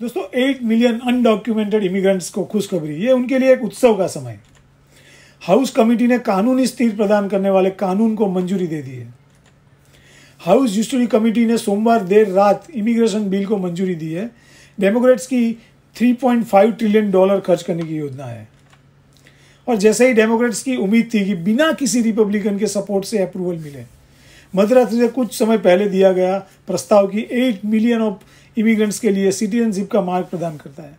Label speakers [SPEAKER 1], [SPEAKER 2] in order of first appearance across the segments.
[SPEAKER 1] दोस्तों 8 million undocumented immigrants को खुशखबरी, ये उनके लिए एक उत्सव का समय। हाउस कमेटी ने कानूनी स्थिरता प्रदान करने वाले कानून को मंजूरी दे दी है। हाउस जस्टिस कमेटी ने सोमवार देर रात इमिग्रेशन बिल को मंजूरी दी है। डेमोक्रेट्स की $3.5 ट्रिलियन खर्च करने की योजना है। और जैसे ही डेमोक्रेट्स की उम्मीद थी कि बिना किसी रिपब्लिकन के सपोर्ट से अप्रूवल मिले, मध्यरात्रि से कुछ समय पहले दिया गया प्रस्ताव की 8 मिलियन ऑफ इमिग्रेंट्स के लिए सिटीजनशिप का मार्ग प्रदान करता है।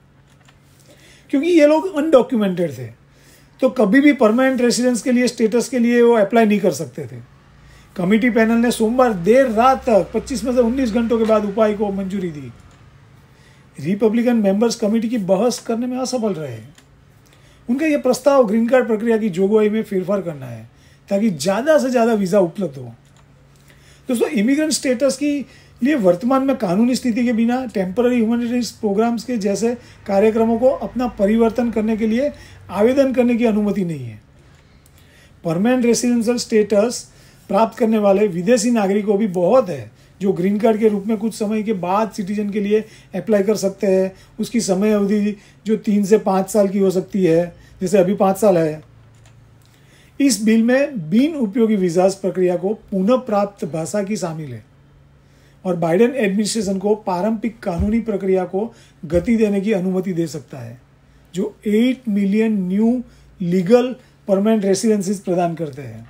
[SPEAKER 1] क्योंकि ये लोग अनडॉक्यूमेंटेड थे तो कभी भी परमानेंट रेसिडेंस के लिए स्टेटस के लिए वो अप्लाई नहीं कर सकते थे। कमेटी पैनल ने सोमवार देर रात तक 25 में से 19 घंटों के बाद उपाय को मंजूरी दी। रिपब्लिकन मेंबर्स कमेटी की बहस करने में असफल रहे। उनका यह प्रस्ताव ग्रीन कार्ड प्रक्रिया की जोगवाई में फेरफार करना है ताकि ज़्यादा से ज़्यादा वीज़ा उपलब्ध हो। दोस्तों, इमिग्रेंट स्टेटस की लिए वर्तमान में कानूनी स्थिति के बिना टेम्पररी ह्यूमैनिटेरियन प्रोग्राम्स के जैसे कार्यक्रमों को अपना परिवर्तन करने के लिए आवेदन करने की अनुमति नहीं है। परमानेंट रेसिडेंशियल स्टेटस प्राप्त करने वाले विदेशी नागरिकों भी बहुत है जो ग्रीन कार्ड के रूप में कुछ समय के बाद सिटीजन के लिए अप्लाई कर सकते हैं। उसकी समय अवधि जो 3 से 5 साल की हो सकती है, जैसे अभी 5 साल है। इस बिल में बिन उपयोगी वीज़ा प्रक्रिया को पुनः प्राप्त भाषा की शामिल है और बाइडेन एडमिनिस्ट्रेशन को पारंपरिक कानूनी प्रक्रिया को गति देने की अनुमति दे सकता है, जो 8 million new legal permanent residencies प्रदान करते हैं।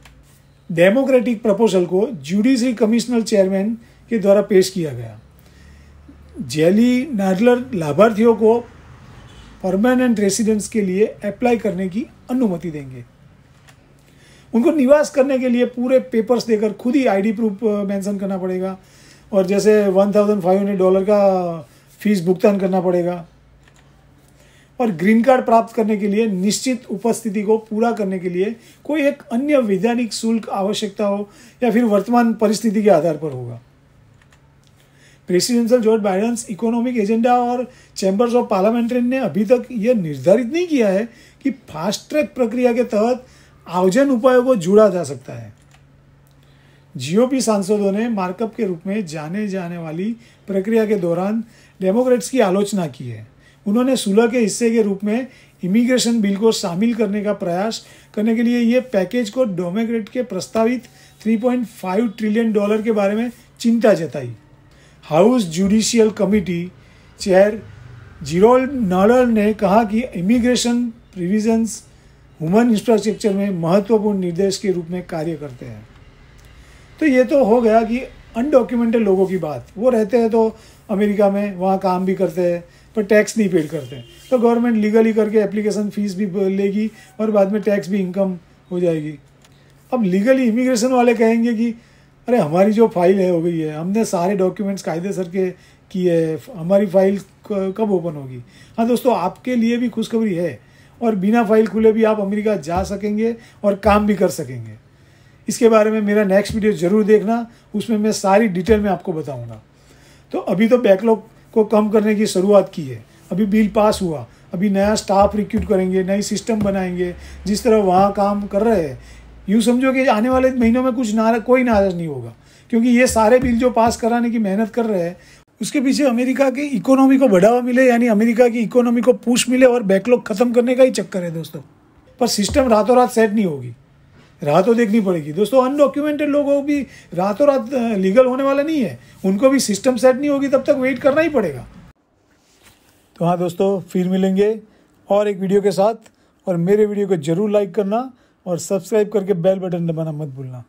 [SPEAKER 1] डेमोक्रेटिक प्रपोजल को जुडिशरी कमिश्नर चेयरमैन के द्वारा पेश किया गया। जेली नाडलर लाभार्थियों को परमानेंट रेसिडेंस के लिए अप्लाई करने की अनुमति देंगे। उनको निवास करने के लिए पूरे पेपर्स देकर खुद ही आईडी प्रूफ मेंशन करना पड़ेगा और जैसे $1,500 का फीस भुगतान करना पड़ेगा। और ग्रीन कार्ड प्राप्त करने के लिए निश्चित उपस्थिति को पूरा करने के लिए कोई एक अन्य वैधानिक शुल्क आवश्यकता हो या फिर वर्तमान परिस्थिति के आधार पर होगा। Presidential Joe Biden economic agenda और चैम्बर्स ऑफ पार्लियामेंटेरियन ने अभी तक यह निर्धारित नहीं किया है कि फास्ट ट्रैक प्रक्रिया के तहत आयोजन उपायों को जोड़ा जा सकता है। जीओपी सांसदों ने मार्कअप के रूप में जाने जाने वाली प्रक्रिया के दौरान डेमोक्रेट्स की आलोचना की है। उन्होंने सुलह के हिस्से के रूप में इमिग्रेशन बिल को शामिल करने का प्रयास करने के लिए ये पैकेज को डेमोक्रेट के प्रस्तावित $3.5 ट्रिलियन के बारे में चिंता जताई। House judicial committee chair Jerrold Nadler ने कहा कि इमिग्रेशन प्रोविजंस ह्यूमन इंफ्रास्ट्रक्चर में महत्वपूर्ण निर्देश के रूप में कार्य करते हैं। तो ये तो हो गया कि अनडॉक्यूमेंटेड लोगों की बात। वो रहते हैं तो अमेरिका में, वहाँ काम भी करते हैं पर टैक्स नहीं पेड करते, तो गवर्नमेंट लीगली करके एप्लीकेशन फ़ीस भी लेगी और बाद में टैक्स भी इनकम हो जाएगी। अब लीगली इमिग्रेशन वाले कहेंगे कि अरे हमारी जो फाइल है हो गई है, हमने सारे डॉक्यूमेंट्स कायदे सर के किए है, हमारी फाइल कब ओपन होगी। हाँ दोस्तों, आपके लिए भी खुशखबरी है और बिना फाइल खुले भी आप अमेरिका जा सकेंगे और काम भी कर सकेंगे। इसके बारे में मेरा नेक्स्ट वीडियो ज़रूर देखना, उसमें मैं सारी डिटेल में आपको बताऊंगा। तो अभी तो बैकलॉग को कम करने की शुरुआत की है। अभी बिल पास हुआ, अभी नया स्टाफ रिक्रूट करेंगे, नई सिस्टम बनाएंगे। जिस तरह वहाँ काम कर रहे हैं, यूँ समझो कि आने वाले महीनों में कोई नाराज़ नहीं होगा, क्योंकि ये सारे बिल जो पास कराने की मेहनत कर रहे हैं उसके पीछे अमेरिका की इकोनॉमी को बढ़ावा मिले, यानी अमेरिका की इकोनॉमी को पुश मिले और बैकलॉग खत्म करने का ही चक्कर है दोस्तों। पर सिस्टम रातों रात सेट नहीं होगी, राह तो देखनी पड़ेगी दोस्तों। अनडॉक्यूमेंटेड लोगों को भी रातों रात लीगल होने वाला नहीं है, उनको भी सिस्टम सेट नहीं होगी, तब तक वेट करना ही पड़ेगा। तो हाँ दोस्तों, फिर मिलेंगे और एक वीडियो के साथ, और मेरे वीडियो को जरूर लाइक करना और सब्सक्राइब करके बेल बटन दबाना मत भूलना।